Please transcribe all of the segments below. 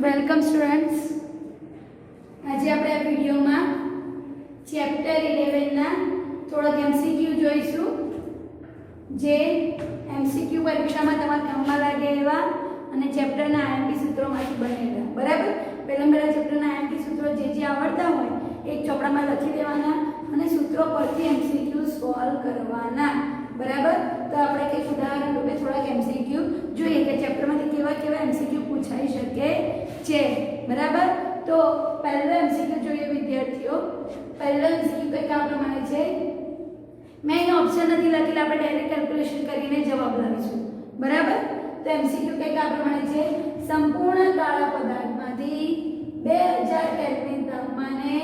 Welcome students. આજે આપણે આ વિડિયોમાં ચેપ્ટર 11 ના થોડાક MCQ જોઈશું, જે MCQ પરીક્ષામાં તમારા કામમાં લાગે એવા અને ચેપ્ટરના IMP સૂત્રોમાંથી બનેલા. બરાબર? પહેલા ચેપ્ટરના IMP સૂત્રો જે આવડતા હોય એક ચોપડામાં લખી દેવાના અને સૂત્રો પરથી MCQ સોલ્વ કરવાના. બરાબર? તો આપણે એક ઉદાહરણ રૂપે થોડાક MCQ જોઈએ કે ચેપ્ટરમાંથી કેવા MCQ પૂછાઈ શકે છે. બરાબર? તો પહેલો MCQ જોઈએ વિદ્યાર્થીઓ. પહેલો MCQ કંઈક આ પ્રમાણે છે. મેં અહીં ઓપ્શન નથી લખેલા, આપણે ડાયરેક્ટ કેલ્ક્યુલેશન કરીને જવાબ લાવીશું. બરાબર? તો MCQ કંઈક આ પ્રમાણે છે. સંપૂર્ણ કાળા પદાર્થમાંથી 2000 કેલ્વિન તાપમાને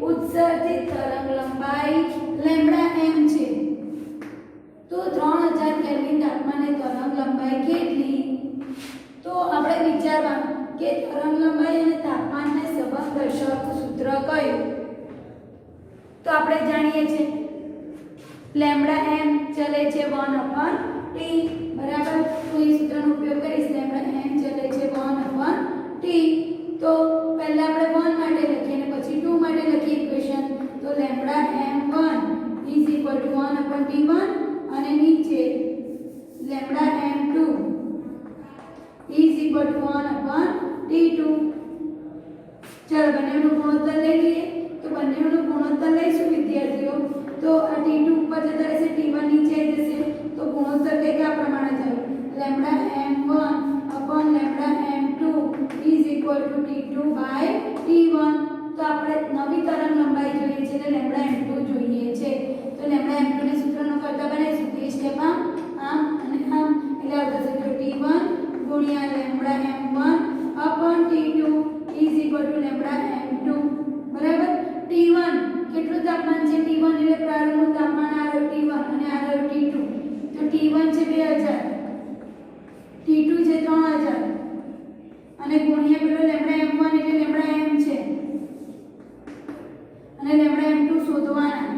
ઉત્સર્જિત તરંગ લંબાઈ λm છે. તો 3000 કેલ્વિન તાપમાને તરંગ લંબાઈ કેટલી? તો આપણે વિચારવાનું કે તરંગ લંબાઈ અને તાપમાનને સંબંધ દર્શાવતું સૂત્ર કયું? તો આપણે જાણીએ છીએ λm ચલે છે 1/t. બરાબર? તો એ સૂત્રનો ઉપયોગ કરીશ. λm ચલે છે 1/t. તો પહેલા આપણે 1 માટે લખીએ અને પછી 2 માટે લખીએ ઇક્વેશન. તો λm1 1/t1 અને નીચે λm2 1/t2. ચલો બંનેનું ગુણોત્તર લઈ લઈએ. તો બંનેનું ગુણોત્તર લઈશું વિદ્યાર્થીઓ. તો આ t2 ઉપર જતા રહેશે, t1 નીચે જશે. તો ગુણોત્તર કંઈક આ પ્રમાણે થયું. λm1/λm2 t2/t1. તો આપણે નવી તરંગ લંબાઈ જોઈએ છે એટલે λm2 જોઈએ છે. તો λm2 ને સૂત્રનો કરતા બનાવીશું. તો એ સ્ટેપમાં આમ અને આમ એટલે આવશે તો t1 ગુણ્યા λm1/t2 λm2. બરાબર? t1 કેટલું તાપમાન છે? t1 એટલે પ્રારંભનું તાપમાન આ રહ્યું t1 અને આ રહ્યું t2. તો t1 છે 2000, t2 છે 3000 અને ગુણ્યા પેલો λm1 એટલે λm છે અને λm2 શોધવાના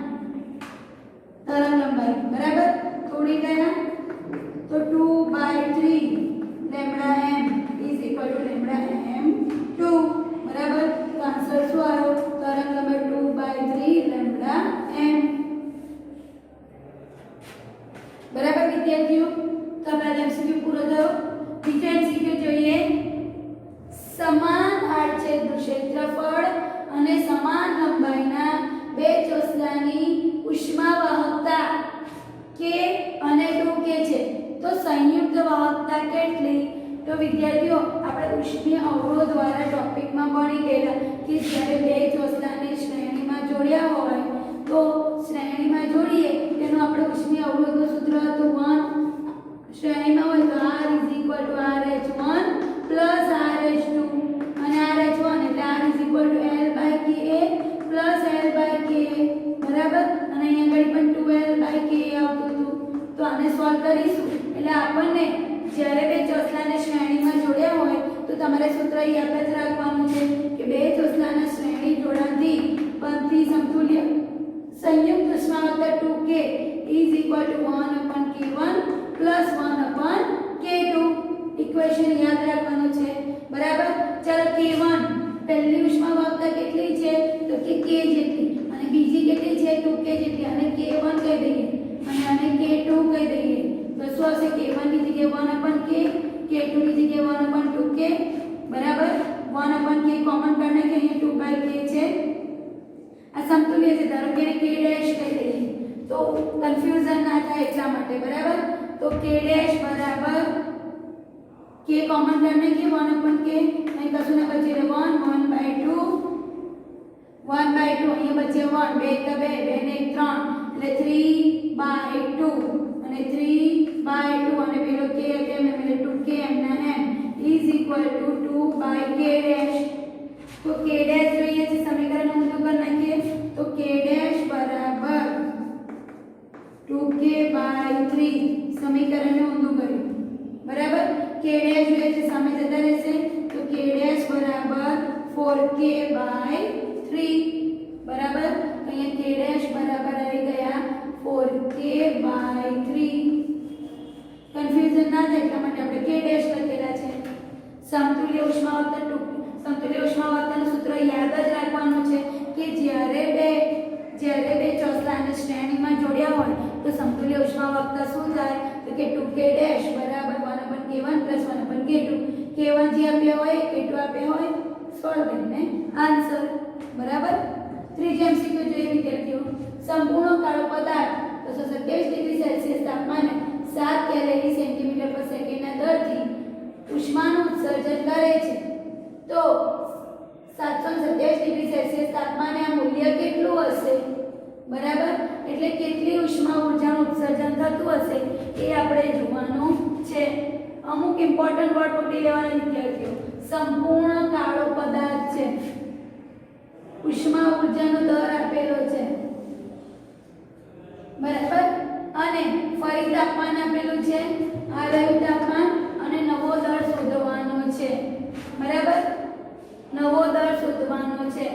તરંગ લંબાઈ. બરાબર? થોડી ગયા તો 2/3 λm λm2. બરાબર? તો આન્સર શું આવ્યો? તરંગ લંબાઈ 2/3 λm. બરાબર વિદ્યાર્થીઓ? તો આપણે MCQ પૂરો થયો. બીજો MCQ જોઈએ. સમાન આડછેદનું ક્ષેત્રફળ અને સમાન લંબાઈના બે ચોસલાની ઉષ્મા વાહકતા K અને 2K છે. તો સંયુક્ત વાહકતા કેટલી? તો વિદ્યાર્થીઓ આપણે ઉષ્મીય અવરોધ દ્વારા ટોપિકમાં ભણી ગયેલા કે જ્યારે બે ચોસલાને શ્રેણીમાં જોડ્યા હોય તો શ્રેણીમાં જોડીએ તેનું આપણે ઉષ્મીય અવરોધનું સૂત્ર હતું 1. શ્રેણીમાં હોય તો R RH1 RH2 અને RH1 એટલે R L/Ka બરાબર? અને અહીંયા આગળ પણ 2L/Ka આવતું હતું. તો આને સોલ્વ કરીશું એટલે આપણને જ્યારે બે ચોસલાને શ્રેણીમાં જોડ્યા હોય તો તમારે સૂત્ર યાદ જ રાખવાનું છે કે બે ચોસલાના શ્રેણી જોડાણથી બનતી સમતુલ્ય સંયુક્ત ઉષ્માવર્ધક 2K 1/K1 1/K2. ઇક્વેશન યાદ રાખવાનું છે. બરાબર? ચાલો K1 પહેલી ઉષ્માવાહકતા કેટલી છે? તો કે K જેટલી અને બીજી કેટલી છે? 2K જેટલી અને K1 કહી દઈએ અને K2 કહી દઈએ. તો શું આવશે? K1 ની જગ્યાએ 1/K, K2 ની જગ્યાએ 1/2K. બરાબર? 1/K કોમન કાઢને કે અહીંયા 2/K છે. આ સમતુલ્ય છે. ધારો કે K ડેશ કહી દઈએ તો કન્ફ્યુઝન ના થાય એટલા માટે. બરાબર? તો K ડેશ બરાબર K કોમન કાઢને કે 1/K અહીં કશું ના બચે 1 1/2 1/2 અહીંયા બચે 1 2 તો 2 2 ને 3 એટલે 3/2 અને 3/2 અને પેલો K એમ એટલે 2K એમના m = 2/K ડેશ. તો K ડેશ જોઈએ છે સમીકરણ ઊંધું કરી નાખીએ તો K ડેશ બરાબર 2K/3. સમીકરણને ઊંધું કર્યું. બરાબર? K ડેશ જોઈએ છે સામે જતા રહેશે તો K ડેશ બરાબર 4K/3. બરાબર? અહીંયા K ડેશ બરાબર આવી ગયા 4K/3. કન્ફ્યુઝન ના થાય એટલા માટે આપણે K ડેશ લખેલા છે. સમતુલ્ય ઉષ્માવર્ધક ઉષ્મા વક્તા શું થાય તો કે 2k ડેશ બરાબર 1/k1 + 1/k2 k1 જે આપ્યો હોય k2 આપ્યો હોય સોલ્વ કરીને આન્સર બરાબર. ત્રીજો એમસીક્યુ જોઈએ વિદ્યાર્થીઓ. સંપૂર્ણ કાળો પદાર્થ 227 ડિગ્રી સેલ્સિયસ તાપમાને 7 કેલરી સેન્ટીમીટર પર સેકન્ડના દરથી ઉષ્માનું ઉત્સર્જન કરે છે તો 727 ડિગ્રી સેલ્સિયસ તાપમાને આ મૂલ્ય કેટલું હશે બરાબર. એટલે કેટલી ઉષ્મા ઊર્જાનું ઉત્સર્જન થતું હશે એ આપણે જોવાનું છે. અમુક ઇમ્પોર્ટન્ટ વર્ડ પકડી લેવાના વિદ્યાર્થીઓ. સંપૂર્ણ કાળો પદાર્થ છે, ઉષ્મા ઊર્જાનો દર આપેલો છે બરાબર, અને ફરી તાપમાન આપેલું છે, આ રહ્યું તાપમાન અને નવો દર શોધવાનો છે બરાબર. નવો દર શોધવાનો છે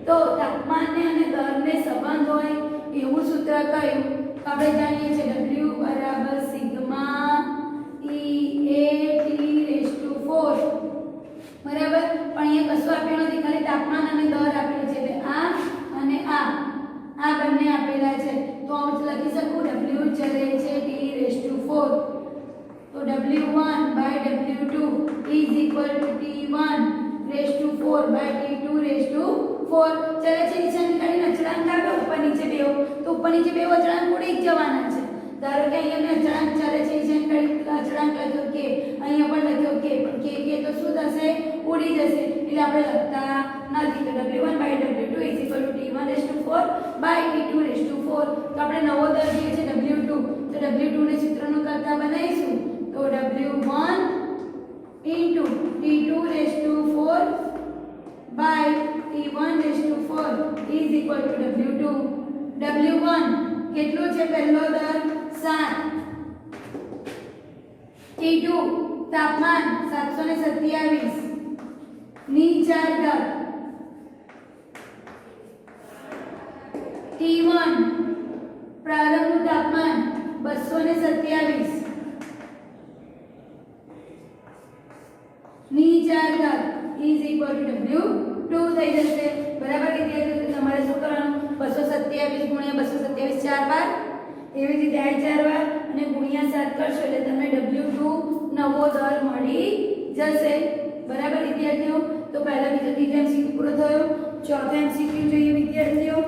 તો તાપમાનને અને દરને સંબંધ હોય એવું સૂત્ર કયું આપણે જાણીએ છીએ W બરાબર સિગ્મા E(A)T⁴ બરાબર. પણ અહીંયા કશું આપેલું નથી, ખાલી તાપમાન અને દર આપેલું છે એટલે આ અને આ બંને આપેલા છે તો હું લખી શકું W ચલે છે T⁴ તો W1/W2 T1/T2/4 ચલે છે નિશાન કાઢીને અચળાંક આપો ઉપર નીચે બેવ તો ઉપર નીચે બેવ અચળાંક ઉડી જ જવાના છે. ધારો કે અહીંયા મેં અચળાંક ચલે છે નિશાન કાઢી અચળાંક લખ્યો કે અહીંયા પણ લખ્યો કે પણ કે તો શું થશે ઉડી જશે એટલે આપણે લખતા નથી. તો W1/W2 T1/4/T2/4 તો આપણે નવો દર જે છે W2 તો W2 ને સૂત્રનું કરતા બનાવીશું તો W1 T2/4/T1/4 W2. W1 કેટલું છે પહેલો દર 7, T2 તાપમાન 727 ની 4 દર, T1 પ્રારંભનું તાપમાન 227 ની 4 દર W2 થઈ જશે બરાબર. વિદ્યાર્થીઓ તમારે શું કરવાનું 227 ગુણ્યા 227 4 વાર, એવી રીતે આ 4 વાર અને ગુણ્યા 7 કરશો એટલે તમને W2 નવો દર મળી જશે બરાબર વિદ્યાર્થીઓ. તો પહેલા બીજો ત્રીજો એમસીક્યુ પૂરો થયો. ચોથો એમસીક્યુ જોઈએ વિદ્યાર્થીઓ.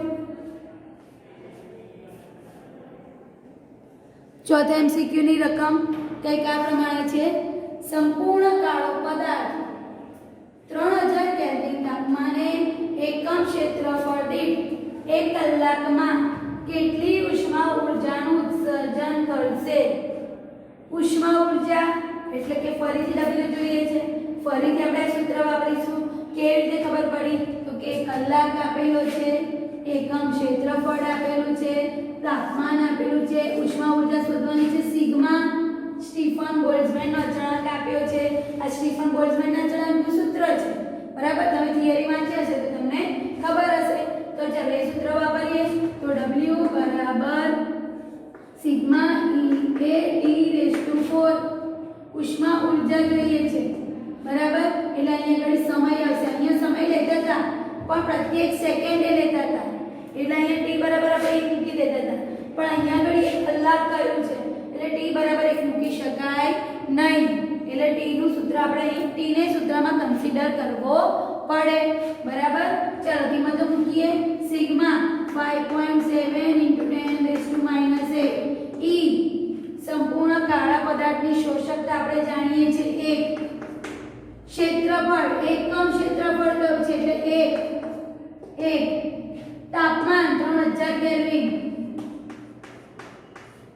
ચોથા એમસીક્યુ ની રકમ કંઈક આ પ્રમાણે છે. સંપૂર્ણ કાળો પદાર્થ 3000 કેલ્વિન તાપમાને એકમ ક્ષેત્રફળ દીઠ 1 કલાકમાં કેટલી ઉષ્મા ઊર્જાનું ઉત્સર્જન કરશે. ઉષ્મા ઊર્જા એટલે કે ફરીથી W જોઈએ છે, ફરીથી આપણે સૂત્ર વાપરીશું. કેવી રીતે ખબર પડી તો કે કલાક આપેલો છે, એકમ ક્ષેત્રફળ આપેલું છે, તાપમાન આપેલું છે, ઉષ્મા ઊર્જા શોધવાની છે સિગ્મા, સ્ટીફન બોલ્ટ્ઝમેનનો અચળાંક આપ્યો છે. આ સ્ટીફન બોલ્ટ્ઝમેનના અચળાંકનું સૂત્ર છે બરાબર. તમે થિયરી વાંચ્યા છે તો તમને ખબર હશે. તો ચાલો એ સૂત્ર વાપરીએ તો W બરાબર સિગ્મા E(A)T⁴ ઉષ્મા ઊર્જા જોઈએ છે બરાબર. એટલે અહીંયા આગળ સમય આવશે. અહીંયા સમય લેતા હતા પણ પ્રત્યેક સેકન્ડે લેતા હતા એટલે અહીંયા T બરાબર આપણે 1 મૂકી દેતા હતા, પણ અહીંયા આગળ 1 કલાક કહ્યું છે એટલે T બરાબર 1 મૂકી શકાય નહીં. એટલે T નું સૂત્ર આપણે T ને સૂત્રમાં કન્સિડર કરવો પડે બરાબર. ચાલો કિંમતો મૂકીએ. સિગ્મા 5.7 × 10⁻8 E સંપૂર્ણ કાળા પદાર્થની શોષકતા આપણે જાણીએ છીએ 1. ક્ષેત્રફળ એકમ ક્ષેત્રફળ કયું છે એટલે 1. તાપમાન 3000 કેલ્વિન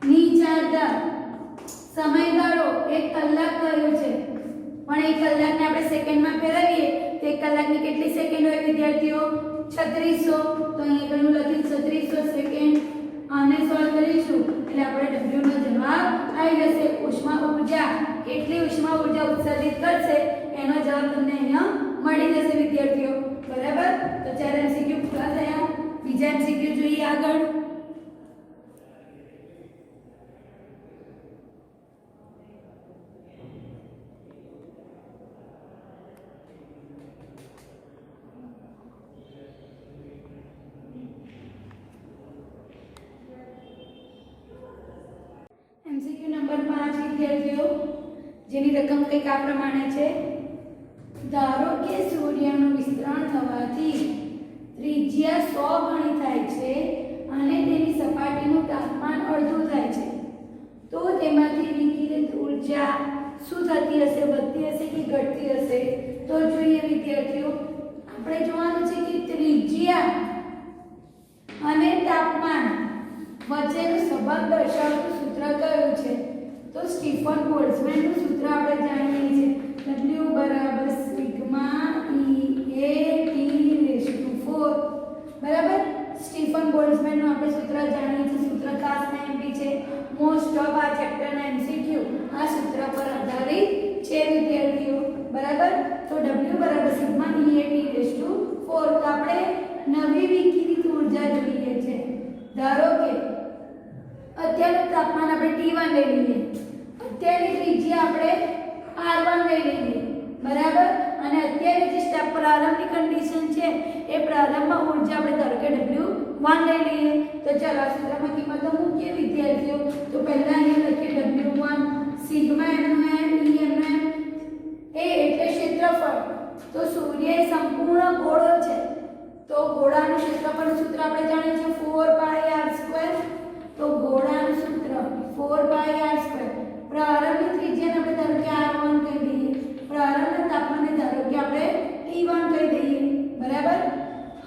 ની 4 દર, સમયગાળો 1 કલાક કહ્યો છે પણ 1 કલાકને આપણે સેકન્ડમાં ફેરવીએ તો 1 કલાકની કેટલી સેકન્ડ હોય વિદ્યાર્થીઓ 3600. તો અહીંયા ઘણું લખ્યું 3600 સેકન્ડ. આને સોલ્વ કરીશું એટલે આપણે W નો જવાબ આવી જશે. ઉષ્મા ઊર્જા કેટલી ઉષ્મા ઊર્જા ઉત્સર્જિત કરશે એનો જવાબ તમને અહીંયા મળી જશે વિદ્યાર્થીઓ બરાબર. તો 4 એમસીક્યુ પૂરા થયા. બીજા એમસીક્યુ જોઈએ આગળ. 5 વિદ્યાર્થીઓ, જેની રકમ કંઈક આ પ્રમાણે છે. ધારો કે સૂર્યનું વિસ્તરણ થવાથી ત્રિજ્યા 100 ગણી થાય છે અને તેની સપાટીનું તાપમાન અડધું થાય છે, તો તેમાંથી વિકિરિત ઊર્જા શું થતી હશે? વધતી હશે કે ઘટતી હશે? તો જોઈએ વિદ્યાર્થીઓ, આપણે જોવાનું છે કે ત્રિજ્યા અને તાપમાન વચ્ચેનો સંબંધ દર્શાવતું સૂત્ર કયું છે? તો સ્ટીફન બોલ્ટ્ઝમેનનું સૂત્ર આપણે જાણીએ છીએ. W બરાબર sigma E A T raise to 4. બરાબર, સ્ટીફન બોલ્ટ્ઝમેનનું આપણે સૂત્ર જાણીએ છીએ. સૂત્ર ખાસ એમપી છે. મોસ્ટ ઓફ આ ચેપ્ટરના એમસીક્યુ આ સૂત્ર પર આધારિત છે વિદ્યાર્થીઓ. બરાબર, તો W બરાબર sigma E A T raise to 4. તો આપણે નવી વિકિરિત ઊર્જા જોઈએ છે. ધારો કે અત્યારનું તાપમાન આપણે T1 લઈ લઈએ, અત્યારની ત્રિજ્યા આપણે R1 લઈ લઈએ. બરાબર, અને અત્યારે જે પ્રારંભની કન્ડિશન છે એ પ્રારંભમાં ઊર્જા આપણે ધારો કે W1 લઈ લઈએ. તો ચાલો આ સૂત્રમાં કિંમતો મૂકીએ વિદ્યાર્થીઓ. તો પહેલા અહીંયા લખીએ W1 સિગ્મા એમનો એમ E એમનો એમ. એ એટલે ક્ષેત્રફળ. તો સૂર્ય એ સંપૂર્ણ ગોળો છે, તો ગોળાનું ક્ષેત્રફળનું સૂત્ર આપણે જાણીએ છીએ 4πr². તો ગોળાનું સૂત્ર 4πr². પ્રારંભિક ત્રિજ્યાને આપણે ધારો કે R1 કહી દઈએ, પ્રારંભના તાપમાનને ધારો કે આપણે T1 કહી દઈએ. બરાબર,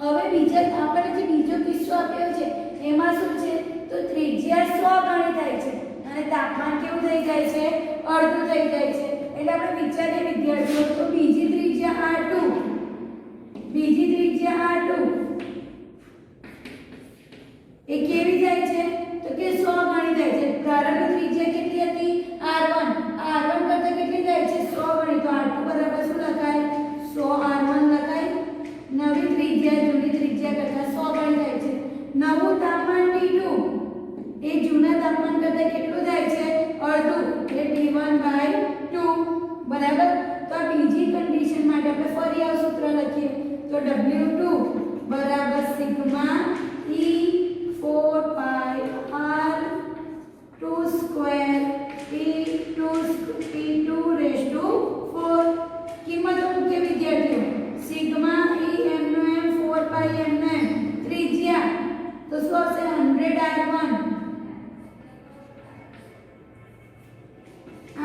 હવે બીજા આપણે જે બીજો કિસ્સો આપ્યો છે એમાં શું છે? તો ત્રિજ્યા 100 ગણી થાય છે અને તાપમાન કેવું થઈ જાય છે? અડધું થઈ જાય છે. એટલે આપણે વિચારીએ વિદ્યાર્થીઓ, તો બીજી ત્રિજ્યા R2, બીજી ત્રિજ્યા R2 એ કેવી થાય છે? તો કે 100 ગણી થાય છે. પ્રારંભિક ત્રિજ્યા કેટલી હતી? R1. R1 કરતા કેટલી થાય છે? 100 ગણી. તો R2 બરાબર શું લખાય? 100 R1 લખાય. નવી ત્રિજ્યા જૂની ત્રિજ્યા કરતા 100 ગણી થાય છે. નવું તાપમાન T2 એ જૂના તાપમાન કરતા કેટલું થાય છે? અડધું, એટલે T1/2. બરાબર, તો આ બીજી કન્ડિશન માટે આપણે ફરી આ સૂત્ર લખીએ. તો W2 બરાબર sigma E 4πr² T2 rays to 4. કિંમતો મૂકીએ વિદ્યાર્થીઓ. સિગ્મા E એમનો એમ 4π એમનો એમ. ત્રિજ્યા તો શું આવશે? 100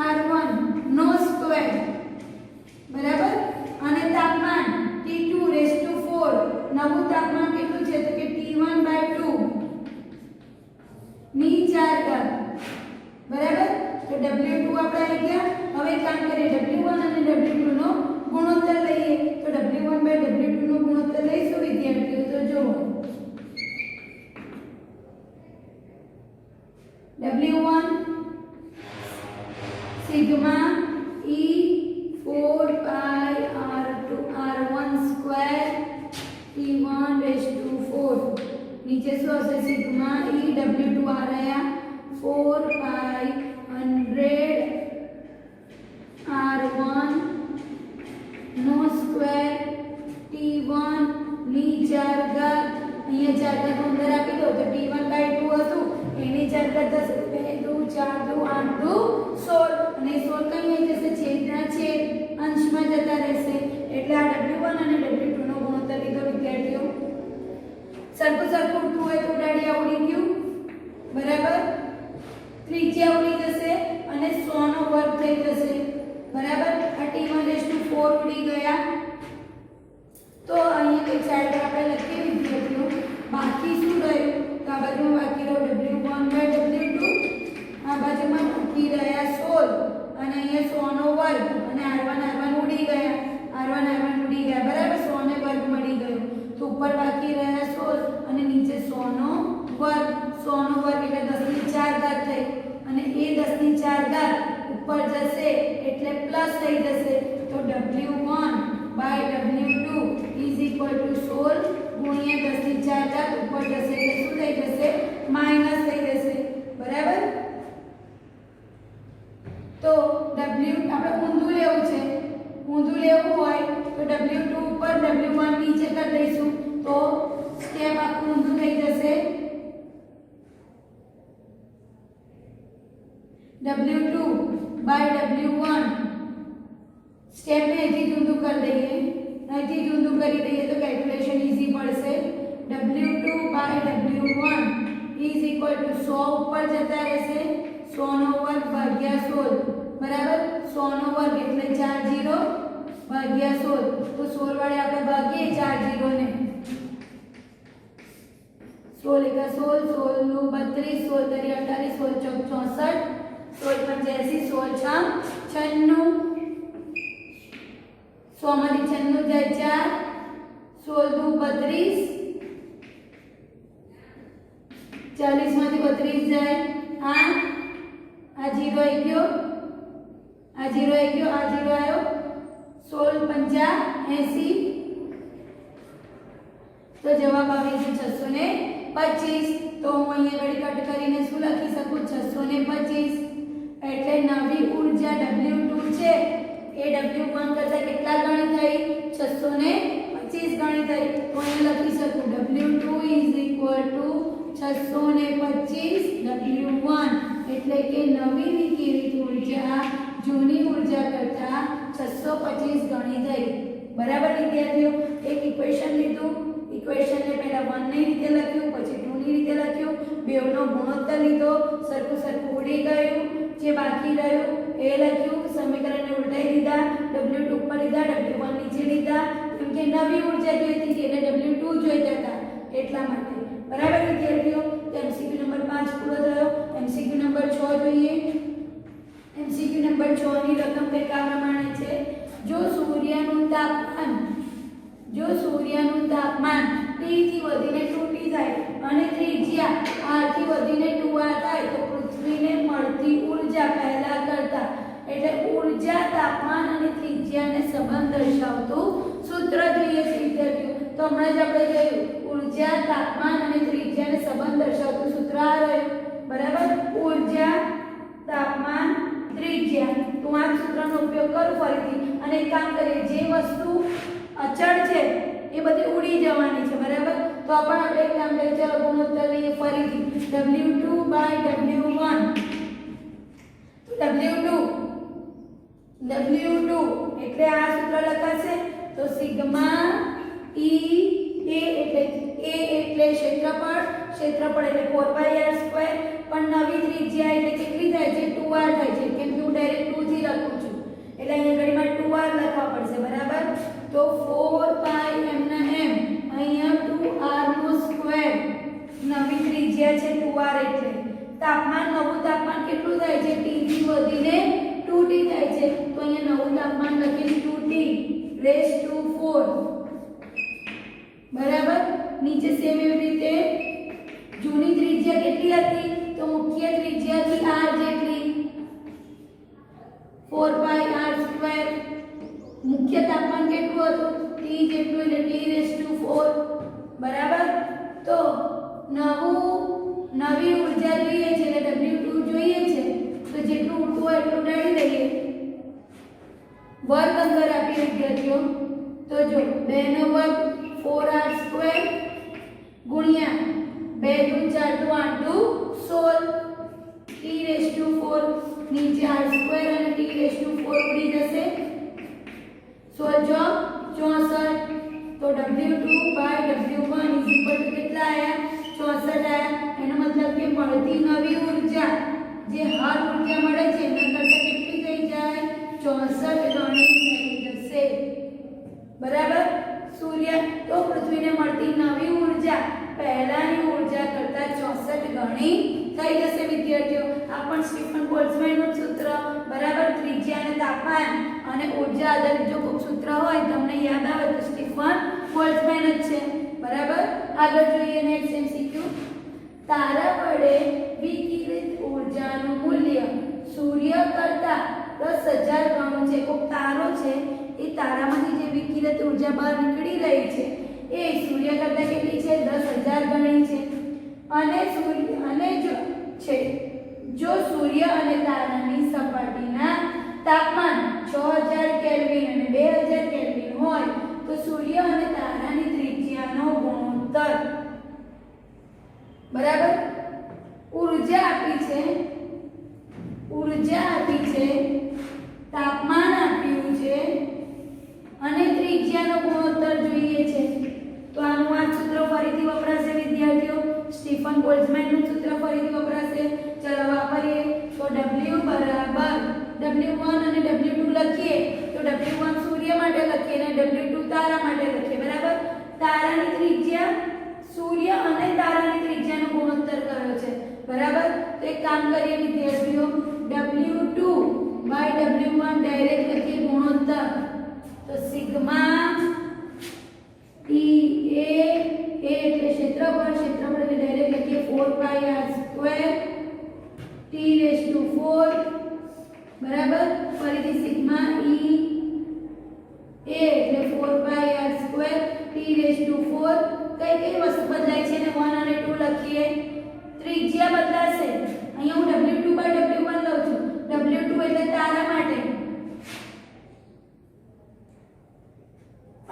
R1 નો સ્ક્વેર. બરાબર, અને તાપમાન T2 રેઝ ટુ 4. નવું તાપમાન કેટલું છે? તો કે T1/2 ની 4 ઘાત. બરાબર, તો W2 આપણે આવી ગયા. હવે કામ કરીએ, W1 અને W2 નો ગુણોત્તર લઈએ. તો W1/W2 નો ગુણોત્તર લઈશું વિદ્યાર્થીઓ. તો જુઓ, W1 sigma E 4πr1² T1 rays to 4. નીચે શું હશે? સિગ્મા E W2 આ રહ્યા 4π100 R1 નો સ્ક્વેર T1 ની 4 ઘાત. અહીંયા 4 ઘાત અંદર આપી દો તો T1/2 હતું, એની 4 ઘાત થશે 2 2 4 2 8 2 16. અને 16 કઈ આવી જશે? છેદના છેદ અંશમાં જતા રહેશે. એટલે આ W1 અને W2 નો ગુણોત્તર લીધો વિદ્યાર્થીઓ. સરખું ઉડતું હોય તો ઉડાડિયા ઉડી ગયું. બરાબર, ત્રિજ્યા ઉડી જશે અને 100 નો વર્ગ થઈ જશે. બરાબર, આ T1/4 ઉડી ગયા. તો અહીંયા કઈ સાઈડ પર આપણે લખીએ વિદ્યાર્થીઓ. બાકી શું રહ્યું? તો આ બાજુમાં બાકી રહ્યું W1/W2, આ બાજુમાં બાકી રહ્યા 16 અને અહીંયા 100 નો વર્ગ અને R1 ઉડી ગયા. R1 ઉડી ગયા. બરાબર, 100 ને વર્ગ મળી ગયો. તો ઉપર બાકી રહ્યા 16 અને નીચે 100 નો વર્ગ. 100 નો વર્ગ એટલે 10 ની 4 ઘાત થઈ અને એ 10 ની 4 ઘાત ઉપર જશે એટલે પ્લસ થઈ જશે. તો W1/W2 16 ગુણ્યા 10 ની 4 ઘાત ઉપર જશે એટલે શું થઈ જશે? માઈનસ થઈ જશે. બરાબર, તો W આપણે ઊંધું લેવું છે. ઊંધું લેવું હોય તો W2 ઉપર W1 નીચે કરી દઈશું તો સ્ટેપ આખું ઊંધું થઈ જશે. W2 બાય W1 સ્ટેપને અહીંથી જુદું કરી દઈએ, અહીંથી જુદું કરી દઈએ તો કેલ્ક્યુલેશન ઈઝી પડશે. W2 by W1 is equal to 100 ઉપર જતા રહેશે, 100 નો વર્ગ ભાગ્યા 16 બરાબર. 100 નો વર્ગ એટલે 4 0 ભાગ્યા 16, તો 16 વડે આપણે ભાગીએ 4 0 ને, 16 એકા 16, 16 નું 32, 16 તરી 48, 16 ચોક 64, 16 85, 16 છ 96, 100 માંથી 96 જાય 4, 16 દુ 32, 40 માંથી 32 જાય 8, આ 0 આવી ગયો, આ 0 આવી ગયો, આ 0 આવ્યો, 16 પંચા 80, તો જવાબ આવે છે 625. તો હું અહીંયા ઘડી કટ કરીને શું લખી શકું? 625. એટલે નવી ઊર્જા W2 છે એ W1 કરતા કેટલા ગણી થઈ? 625 ગણી થઈ. તો અહીંયા લખી શકું W2 625 W1, એટલે કે નવી વિકિરિત ઊર્જા જૂની ઊર્જા કરતા 625 ગણી થઈ. બરાબર વિદ્યાર્થીઓ? એક ઇક્વેશન લીધું, ઇક્વેશનને પહેલા 1 ની રીતે લખ્યું, પછી 2 ની રીતે લખ્યું, બેવનો ગુણોત્તર લીધો, સરખું સરખું ઉડી ગયું, જે બાકી રહ્યું એ લખ્યું, સમીકરણને ઉલટાઈ દીધા, W2 ઉપર લીધા, W1 નીચે લીધા, કેમ કે નવી ઊર્જા જોઈતી હતી એટલે W2 જોઈતા હતા એટલા માટે. બરાબર વિદ્યાર્થીઓ? તો MCQ નંબર 5 પૂરો થયો. MCQ નંબર 6 જોઈએ. MCQ નંબર 6 ની રકમ કંઈક આ પ્રમાણે છે. જો સૂર્યનું તાપમાન T થી વધીને 2T થાય અને ત્રિજ્યા R થી વધીને 2R થાય તો પૃથ્વીને મળતી ઊર્જા પહેલા કરતા, એટલે ઊર્જા, તાપમાન અને ત્રિજ્યાને સંબંધ દર્શાવતું સૂત્ર જોઈએ છે વિદ્યાર્થીઓ. તો હમણાં જ આપણે જોયું ઊર્જા, તાપમાન અને ત્રિજ્યાને સંબંધ દર્શાવતું સૂત્ર આ રહ્યું. બરાબર? ઊર્જા, તાપમાન, ત્રિજ્યા. તો આ સૂત્રનો ઉપયોગ કરું ફરીથી અને એક કામ કરીએ, જે વસ્તુ અચળ છે એ બધી ઉડી જવાની છે. બરાબર? તો આપણે એક કામ કરીએ, ચાલો ગુણોત્તર લઈએ ફરીથી. W2 બાય W1, W2 એટલે આ સૂત્ર લખાશે તો સિગ્મા E A એટલે ક્ષેત્રફળ એટલે 4πr², પણ નવી ત્રિજ્યા એટલે કેટલી થાય છે? 2r થાય છે. કેમ કે હું ડાયરેક્ટ 2 થી લખું છું એટલે અહીંયા ઘડીમાં 2r લખવા પડશે. બરાબર? તો 4π m ના m, અહીંયા 2r નો સ્ક્વેર, નવી ત્રિજ્યા છે 2r એટલે. તાપમાન, નવું તાપમાન કેટલું થાય છે? T થી વધીને 2T થાય છે. તો અહીંયા નવું તાપમાન લખીશ 2T રેઝ ટુ 4. બરાબર? નીચે સેમ એવી રીતે જૂની ત્રિજ્યા કેટલી હતી? તો મુખ્ય ત્રિજ્યા હતી r જેટલી, 4πr². મુખ્ય તાપમાન કેટલું હતું? T જેટલું એટલે T રેઝ ટુ 4. બરાબર? તો નવી ઊર્જા જોઈએ છે એટલે W2 જોઈએ છે, તો જેટલું ઉડતું હોય એટલું ઉડાડી લઈએ. વર્ગ અંદર આપી વિદ્યાર્થીઓ, તો જો 2 નો વર્ગ 4r² ગુણ્યા 2 × 4 = 8 × 16 T રેઝ ટુ 4, નીચે r² અને T રેઝ ટુ 4 ઉડી જશે. 16 64. તો W2 બાય W1 કેટલા આયા? 64 આયા. એનો મતલબ કે મળતી નવી ઊર્જા, જે હાલ ઊર્જા મળે છે એના કરતા કેટલી થઈ જાય? 64 ગણી થઈ જશે. બરાબર? તો પૃથ્વીને મળતી નવી ઊર્જા પહેલાની ઊર્જા કરતા 64 ગણી થઈ જશે વિદ્યાર્થીઓ. આ પણ સ્ટીફન બોલ્ટ્ઝમેનનું સૂત્ર. બરાબર? ત્રિજ્યા અને તાપમાન અને ઊર્જા આધારિત જો કોઈ સૂત્ર હોય તમને યાદ આવે તો સ્ટીફન બોલ્ટ્ઝમેન જ છે. બરાબર? આગળ જોઈએ નેક્સ્ટ MCQ. તારા વડે વિકિરિત ઊર્જાનું મૂલ્ય સૂર્ય કરતા 10,000 ગણું છે. કોઈક તારો છે, એ તારામાંથી જે વિકિરિત ઊર્જા બહાર નીકળી રહી છે એ સૂર્ય કરતા કેટલી છે? 10,000 ગણી છે. જો સૂર્ય અને તારાની સપાટીના તાપમાન 6000 કેલ્વિન અને 2000 કેલ્વિન હોય તો સૂર્ય અને તારાની ત્રિજ્યાનો ગુણોત્તર. બરાબર? ઊર્જા આપી છે ઊર્જા આપી છે, તાપમાન આપ્યું છે અને ત્રિજ્યાનો ગુણોત્તર જોઈએ છે. તો આનું આ સૂત્ર ફરીથી વપરાશે વિદ્યાર્થીઓ. સ્ટીફન બોલ્ટ્ઝમેનનું સૂત્ર ફરીથી વપરાશે. ચલો વાપરીએ. તો W બરાબર W1 અને W2 લખીએ તો W1 સૂર્ય માટે લખીએ અને W2 તારા માટે લખીએ. બરાબર. તારાની ત્રિજ્યા સૂર્ય અને તારાની ત્રિજ્યાનો ગુણોત્તર કર્યો છે. બરાબર. તો એક કામ કરીએ વિદ્યાર્થીઓ, W2 બાય W1 ડાયરેક્ટ લખીએ ગુણોત્તર. તો સિગ્મા E A એટલે ક્ષેત્રફળ એટલે ડાયરેક્ટ લખીએ 4πr² T⁴ બરાબર. ફરીથી સિગ્મા E A એટલે 4πr² T⁴ કઈ વસ્તુ બદલાય છે ને 1 અને 2 લખીએ. ત્રિજ્યા બદલાશે. અહીંયા હું W2 બાય W1 લઉં છું. W2 એટલે તારા માટે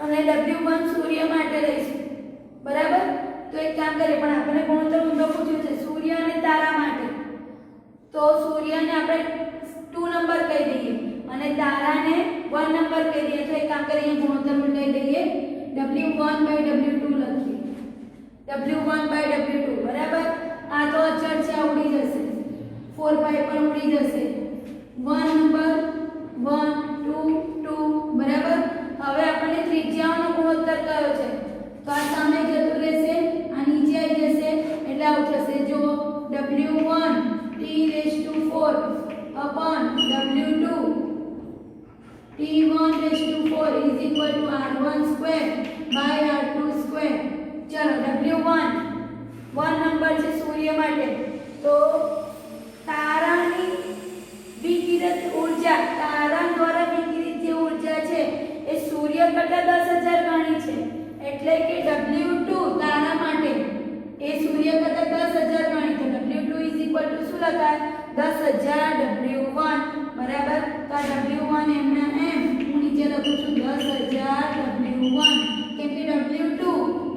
અને W1 સૂર્ય માટે લઈશું. બરાબર. તો એક કામ કરીએ, પણ આપણે ગુણોત્તર ઊંધો પૂછ્યું છે સૂર્ય અને તારા માટે. તો સૂર્યને આપણે 2 નંબર કહી દઈએ અને તારાને 1 નંબર કહી દઈએ. તો એક કામ કરીએ, ગુણોત્તર ઉલટાઈ દઈએ. W1 બાય W2 લખીએ. W1 બાય W2 બરાબર. આ તો અચળ છે, ઉડી જશે. 4π પણ ઉડી જશે. 1 નંબર 1 2 2 બરાબર. હવે આપણને ત્રિજ્યાઓનો ગુણોત્તર કયો છે તો આ સામે જતું રહેશે, આ નીચે આવી જશે એટલે આવું થશે. જો W1 T⁴ upon W2 T1⁴ is equal to R1² by R2². ચલો W1 નંબર છે સૂર્ય માટે. તો તારાની વિકિરિત ઊર્જા, તારા દ્વારા વિકિરિત જે ઊર્જા છે એ સૂર્ય કરતા 10,000 ગણી છે. એટલે કે W2 તારા માટે એ સૂર્ય કરતા 10,000 ગણી. તો W2 શું લખાય 10,000 W1 બરાબર. તો આ W1 એમના એમ હું નીચે લખું છું 10,000 W1 કેમ કે W2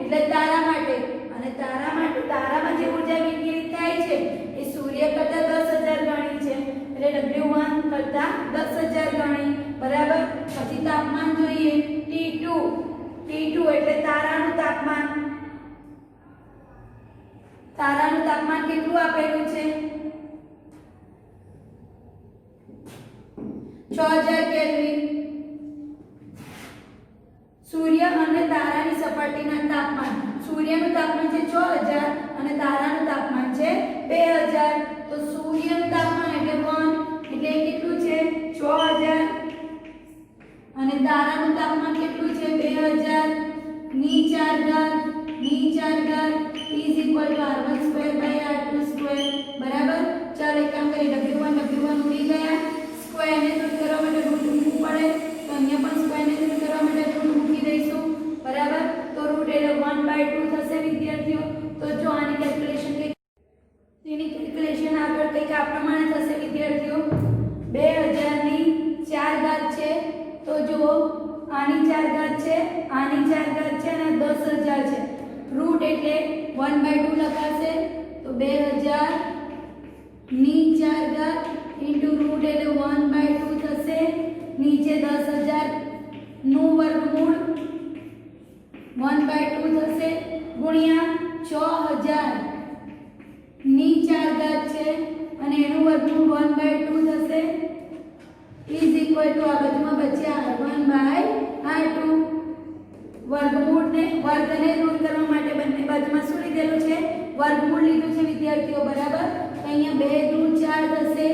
એટલે તારા માટે અને તારામાં જે ઊર્જા વિકિરિત થાય છે એ સૂર્ય કરતા 10,000 ગણી છે. એટલે W1 કરતા 10,000 ગણી. બરાબર. પછી તાપમાન જોઈએ T2 એટલે તારાનું તાપમાન કેટલું આપેલું છે 6000 કેલ્વિન. સૂર્ય અને તારાની સપાટીના તાપમાન, સૂર્યનું તાપમાન છે 6000 અને તારાનું તાપમાન છે 2000. તો સૂર્યનું તાપમાન એટલે 1 એટલે કેટલું છે 6000 અને તારાનું તાપમાન કેટલું છે 2000 ની 4 ઘાત is equal to R1² by R2². બરાબર. ચાલો એક કામ કરીએ, W1 ઉડી ગયા. સ્ક્વેરને દૂર કરવા માટે રૂટ મૂકવું પડે તો અહીંયા પણ સ્ક્વેરને દૂર કરવા માટે રૂટ મૂકી દઈશું. બરાબર. તો રૂટ એટલે 1/2 થશે વિદ્યાર્થીઓ. તો જો આની કેલ્ક્યુલેશન આગળ કંઈક આ પ્રમાણે થશે વિદ્યાર્થીઓ. 2000 ની 4 ઘાત છે તો જો આની 4 ઘાત છે, આની 4 ઘાત છે અને 10,000 છે. રૂટ એટલે 1/2 લખાશે. તો 2000 ની 4 ઘાત ઇન્ટુ રૂટ એટલે 1/2 થશે. નીચે 10,000 નું વર્ગમૂળ 1/2 થશે ગુણ્યા 6000 ની 4 ઘાત છે અને એનું વર્ગમૂળ 1/2 થશે is equal to આ બાજુમાં બચ્યા R1 by R2. વર્ગને દૂર કરવા માટે બંને બાજુમાં શું લીધેલું છે વર્ગમૂળ લીધું છે વિદ્યાર્થીઓ. બરાબર. અહીંયા 2 દૂ 4 થશે,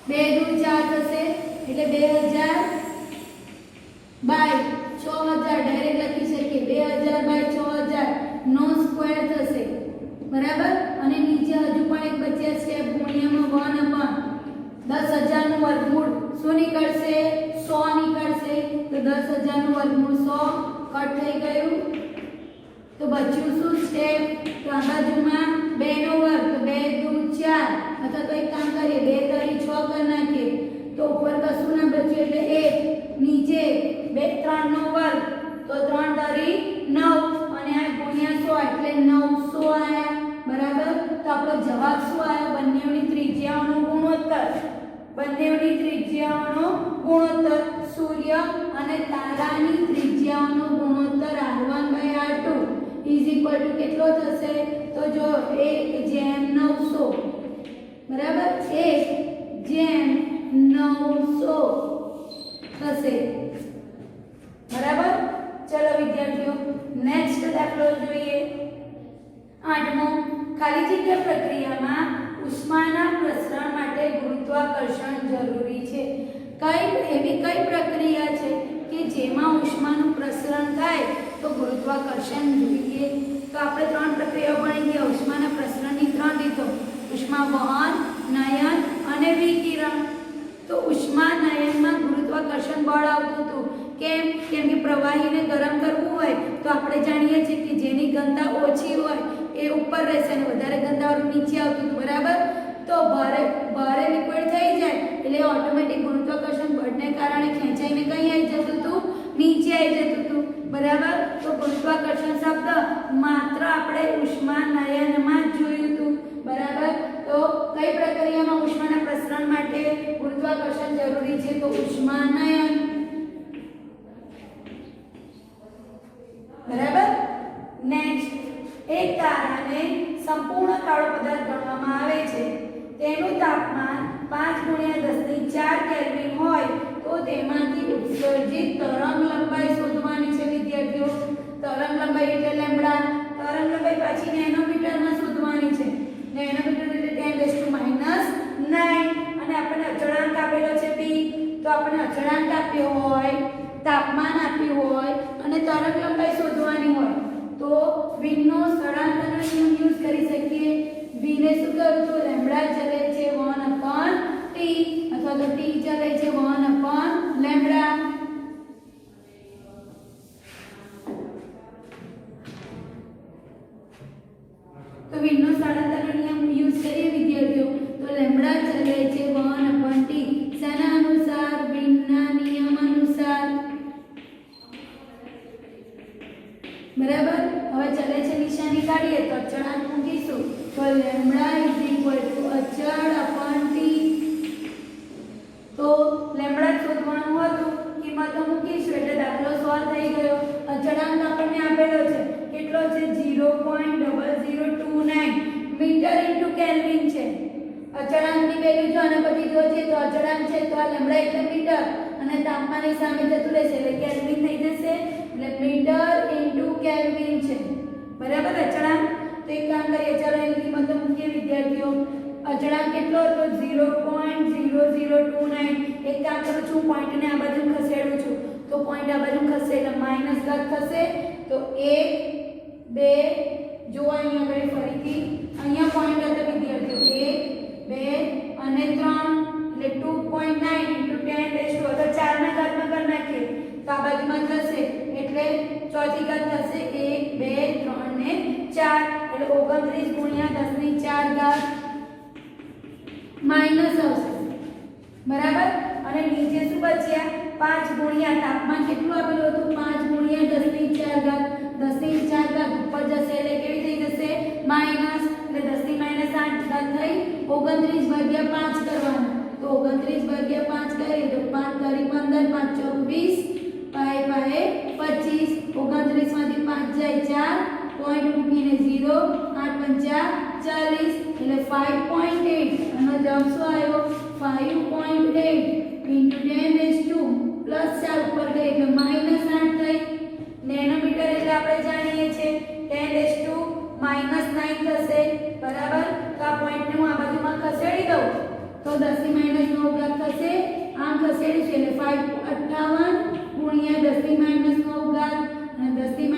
2 દૂ 4 થશે એટલે 2000 બાય 6000 ડાયરેક્ટ લખી શકીએ. 2000 બાય 6000 નો સ્ક્વેર થશે. બરાબર. અને નીચે હજુ પણ એક બચ્યા સ્ટેપ ગુણ્યામાં 1/10,000 નું વર્ગમૂળ શું નીકળશે 100 નીકળશે. તો 10,000 નું વર્ગમૂળ 100 કટ થઈ ગયું. તો બચ્યું શું સ્ટેપ તો આ બાજુમાં 2 નો વર્ગ તો 2 દૂ 4 અથવા તો એક કામ કરીએ 2 તરી 6 કરી નાખીએ તો ઉપર કશું ના બચ્યું એટલે 1 નીચે 2 3 નો વર્ગ તો 3 તરી 9 અને આ ગુણ્યા 100 એટલે 900 આયા. બરાબર. તો આપણો જવાબ શું આવ્યો બંનેની ત્રિજ્યાઓનો ગુણોત્તર બંનેની ત્રિજ્યાઓનો ગુણોત્તર, સૂર્ય અને તારાની ત્રિજ્યાઓનો ગુણોત્તર r1/r2 = કેટલો થશે? તો જો 1/900 બરાબર 1/900 થશે બરાબર। ચલો વિદ્યાર્થીઓ નેક્સ્ટ દાખલો જોઈએ। 8મો, ખાલી જગ્યા પ્રક્રિયામાં ઉષ્માના પ્રસરણ માટે ગુરુત્વાકર્ષણ જરૂરી છે। એવી કઈ પ્રક્રિયા છે કે જેમાં ઉષ્માનું પ્રસરણ થાય તો ગુરુત્વાકર્ષણ જોઈએ? તો આપણે ત્રણ પ્રક્રિયાઓ ભણી ગયા ઉષ્માના પ્રસરણની ત્રણ રીતો, ઉષ્મા વહન, નયન અને વિકિરણ। તો ઉષ્મા નયનમાં ગુરુત્વાકર્ષણ બળ આવતું હતું। કેમ કે પ્રવાહીને ગરમ કરવું હોય તો આપણે જાણીએ છીએ કે જેની ઘનતા ઓછી હોય એ ઉપર રહેશે અને વધારે ઘનતાવાળું નીચે આવતું હતું બરાબર। તો ભારે લિક્વિડ થઈ જાય એટલે ઓટોમેટિક ગુરુત્વાકર્ષણ બળને કારણે ખેંચાઈને કઈ આવી જતું હતું? નીચે આવી જતું હતું બરાબર। તો ગુરુત્વાકર્ષણ શબ્દ માત્ર આપણે ઉષ્મા નયનમાં જ જોયું હતું બરાબર। તો કઈ પ્રક્રિયામાં ઉષ્માના પ્રસરણ માટે ગુરુત્વાકર્ષણ જરૂરી છે? તો ઉષ્મા નયન બરાબર। નેક્સ્ટ, એક તારાને સંપૂર્ણ કાળો પદાર્થ ગણવામાં આવે છે। તેનું તાપમાન 5×10⁴ કેલ્વિન હોય તો તેમાંથી ઉત્સર્જિત તરંગ લંબાઈ શોધવાની છે વિદ્યાર્થીઓ। તરંગ લંબાઈ એટલે લેમ્બડા, તરંગ લંબાઈ પાછી નેનોમીટરમાં શોધવાની છે। નેનોમીટર એટલે 10⁻⁹ અને આપણને અચળાંક આપેલો છે p। તો આપણને અચળાંક આપ્યો હોય, તાપમાન આપ્યું હોય અને તરંગ લંબાઈ શોધવાની હોય તો વીનનો સ્થળાંતરનો નિયમ યુઝ કરી શકીએ। વીને શું કરું તો લેમ્બડા ચલે છે 1/t અથવા તો t ચલે છે 1/લેમ્બડા। તો વીનનો સ્થળાંતરનો નિયમ યુઝ કરીએ વિદ્યાર્થીઓ તો લેમ્બડા ચલે છે 1/t શેના અનુસાર? વીનના નિયમ અનુસાર બરાબર। હવે ચલે છે નિશાની કાઢીએ તો અચળાંક મૂકીશું તો લેમ્બડા અચળ/t। તો લેમ્બડા શોધવાનું હતું, કિંમતો મૂકીશું એટલે દાખલો સોલ્વ થઈ ગયો। અચળાંક આપણને આપેલો છે કેટલો છે? 0.0029 મીટર ઇન્ટુ કેલ્વિન છે। અચળાંકની વેલ્યુ જો આના પછી જોઈએ તો અચળાંક છે તો આ લેમ્બડા એટલે મીટર અને તાપમાનની સામે જતું રહેશે એટલે કેલ્વિન થઈ જશે એટલે મીટર ઇન્ટુ કેલ્વિન છે બરાબર અચળાંક। તો એક કામ કરીએ ચાલો એની કિંમતો મૂકીએ વિદ્યાર્થીઓ। અચળાંક કેટલો હતો? 0.0029। એક કામ કરું છું પોઈન્ટને આ બાજુ ખસેડું છું તો પોઈન્ટ આ બાજુ ખસે એટલે માઈનસ ઘાત થશે તો 1 2 જો અહીંયા આગળ ફરીથી અહીંયા પોઈન્ટ હતો વિદ્યાર્થીઓ 1 2 અને 3 એટલે 2.9 × 10⁻⁴ તો 4 ના ઘાતમાં કરી નાખીએ તો આ બાજુમાં થશે એટલે ચોથી ઘાત થશે 1 2 3 ને 4 એટલે 29 × 10⁻⁴ માઈનસ આવશે બરાબર। અને નીચે શું બચ્યા? 5 × તાપમાન કેટલું આપેલું હતું? 5 × 10⁴ 10⁴ ઉપર જશે એટલે કેવી થઈ જશે? માઈનસ એટલે 10⁻⁸ ઘાત થઈ 29/5 કરવાનું તો 29/5 કરીએ તો 5 × 15 5 × 20 5 25 29 માંથી 5 જાય 4 પોઈન્ટ મૂકીને 0 8 5 40 એટલે 5.8 આનો જવાબ શું આવ્યો? 5.8 × 10⁻+ 4 ઉપર ગઈ એટલે -8 થઈ। નેનોમીટર એટલે આપણે જાણીએ છીએ 10⁻⁹ થશે બરાબર। તો આ પોઈન્ટને હું આ બાજુમાં ખસેડી દઉં તો 10⁻⁹ થશે, આમ ખસેડીશું એટલે 558 × 10⁻⁹ અને 10⁻⁹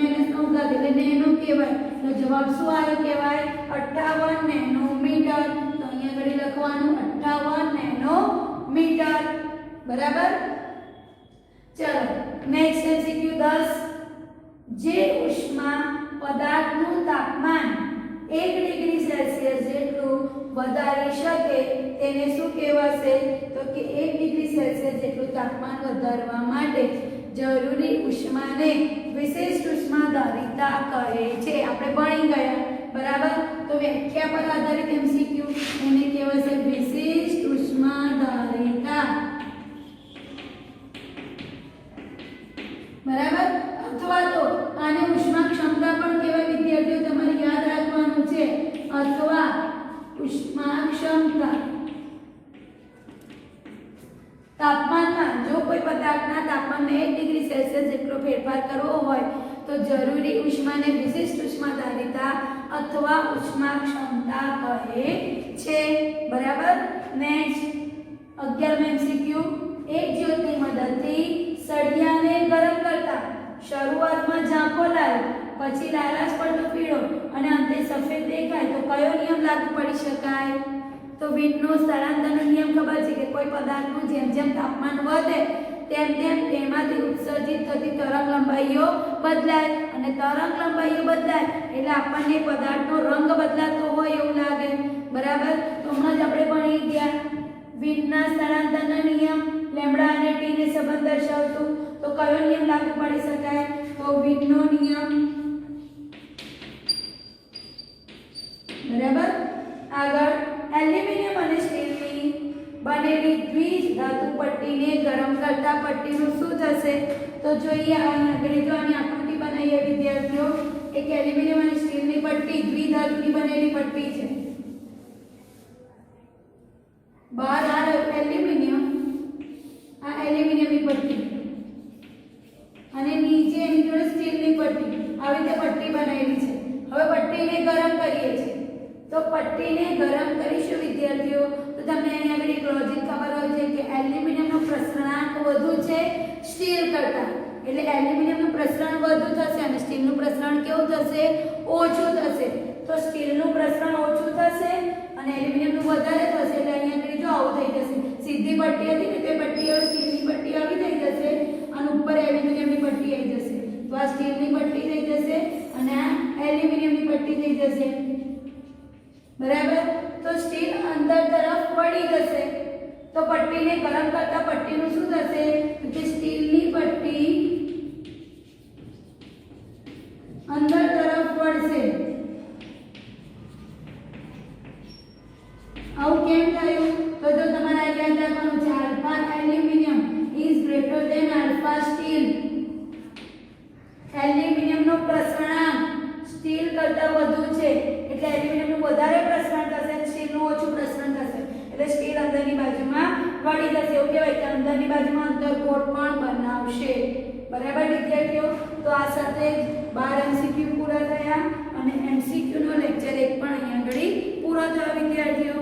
એટલે નેનો કહેવાય તો જવાબ શું આવ્યો કહેવાય? 58 નેનોમીટર। તો અહીંયા આગળ લખવાનું 58 નેનોમીટર બરાબર। ચલો નેક્સ્ટ એમસીક્યુ 10 જે ઉષ્મા પદાર્થનું તાપમાન 1°C જેટલું વધારી શકે તેને શું કહેવાશે? તો કે 1°C જેટલું તાપમાન વધારવા માટે જરૂરી ઉષ્માને વિશિષ્ટ ઉષ્માધારિતા કહે છે। આપણે ભણી ગયા બરાબર। તો વ્યાખ્યા પર આધારિત એમસીક્યુ એને કહેવાશે વિશિષ્ટ ઉષ્માધારિતા, બરાબર. અથવા તો આને ઉષ્મા ક્ષમતા પણ કહેવાય વિદ્યાર્થીઓ, તમારે યાદ રાખવાનું છે. અથવા ઉષ્મા ક્ષમતા. તાપમાનમાં જો કોઈ પદાર્થના તાપમાનમાં 1 ડિગ્રી સેલ્સિયસ જેટલો ફેરફાર કરવો હોય તો જરૂરી ઉષ્માને વિશિષ્ટ ઉષ્માધારિતા અથવા ઉષ્મા ક્ષમતા કહે છે, બરાબર. Next 11 MCQ. એક જ્યોતની મદદથી સળિયાને ગરમ કરતા શરૂઆતમાં ઝાંખો લાલ, પછી લાલાશ પડતો પીળો અને અંતે સફેદ દેખાય તો કયો નિયમ લાગુ પડી શકાય? તો વીટનો સ્થળાંતરનો નિયમ ખબર છે કે કોઈ પદાર્થનું જેમ જેમ તાપમાન વધે તેમ તેમ તેમાંથી ઉત્સર્જિત થતી તરંગ લંબાઈઓ બદલાય, અને તરંગ લંબાઈઓ બદલાય એટલે આપણને પદાર્થનો રંગ બદલાતો હોય એવું લાગે, બરાબર. તો હમણાં જ આપણે ભણી ગયા વીટના સ્થળાંતરનો નિયમ, લેમ્બડા અને ટી ને સંબંધ દર્શાવતું. તો કયો નિયમ લાગુ પડી શકાય? તો વીટનો નિયમ, બરાબર. આગળ એલ્યુમિનિયમ અને સ્ટીલની બનેલી દ્વિધાતુ પટ્ટીને ગરમ કરતા પટ્ટીનું શું થશે? તો જોઈએ અહીંયા આગળ જો આની આકૃતિ બનાવીએ વિદ્યાર્થીઓ. એક એલ્યુમિનિયમ અને સ્ટીલની પટ્ટી દ્વિધાતુની બનેલી પટ્ટી છે. બહાર આ એલ્યુમિનિયમ, આ એલ્યુમિનિયમની પટ્ટી અને નીચે એની જોડે સ્ટીલની પટ્ટી, આવી રીતે પટ્ટી બનાવેલી છે. હવે પટ્ટીને ગરમ કરીએ છીએ. તો પટ્ટીને ગરમ કરીશું વિદ્યાર્થીઓ તો તમને અહીંયા આગળ એક લોજિક ખબર હોય છે કે એલ્યુમિનિયમનો પ્રસરણાંક વધુ છે સ્ટીલ કરતાં, એટલે એલ્યુમિનિયમનું પ્રસરણ વધુ થશે અને સ્ટીલનું પ્રસરણ કેવું થશે? ઓછું થશે. તો સ્ટીલનું પ્રસરણ ઓછું થશે અને એલ્યુમિનિયમનું વધારે થશે, એટલે અહીંયા આગળ જો આવું થઈ જશે. સીધી પટ્ટી હતી ને તે પટ્ટી હવે સ્ટીલની પટ્ટી આવી થઈ જશે અને ઉપર એલ્યુમિનિયમની પટ્ટી આવી જશે. તો આ સ્ટીલની પટ્ટી થઈ જશે અને આ એલ્યુમિનિયમની પટ્ટી થઈ જશે, બરાબર. તો સ્ટીલ અંદર તરફ વળી જશે તો પટ્ટીને ગરમ કરતા પટ્ટીનું શું થશે? કે સ્ટીલની પટ્ટી અંદર તરફ વળશે. આવું કેમ થયું? તો જો તમારે યાદ રાખવાનું છે alpha aluminium is greater than alpha steel. એલ્યુમિનિયમનો પ્રસરણાંક સ્ટીલ કરતાં વધુ છે એટલે એલ્યુમિનિયમનું વધારે પ્રસરણ થશે, સ્ટીલનું ઓછું પ્રસરણ થશે, એટલે સ્ટીલ અંદરની બાજુમાં વળી જશે. એવું કહેવાય કે અંદરની બાજુમાં અંતરકોટ પણ બનાવશે, બરાબર વિદ્યાર્થીઓ. તો આ સાથે 12 MCQ પૂરા થયા અને MCQ નો લેક્ચર 1 પણ અહીંયા આગળ પૂરો થયો વિદ્યાર્થીઓ.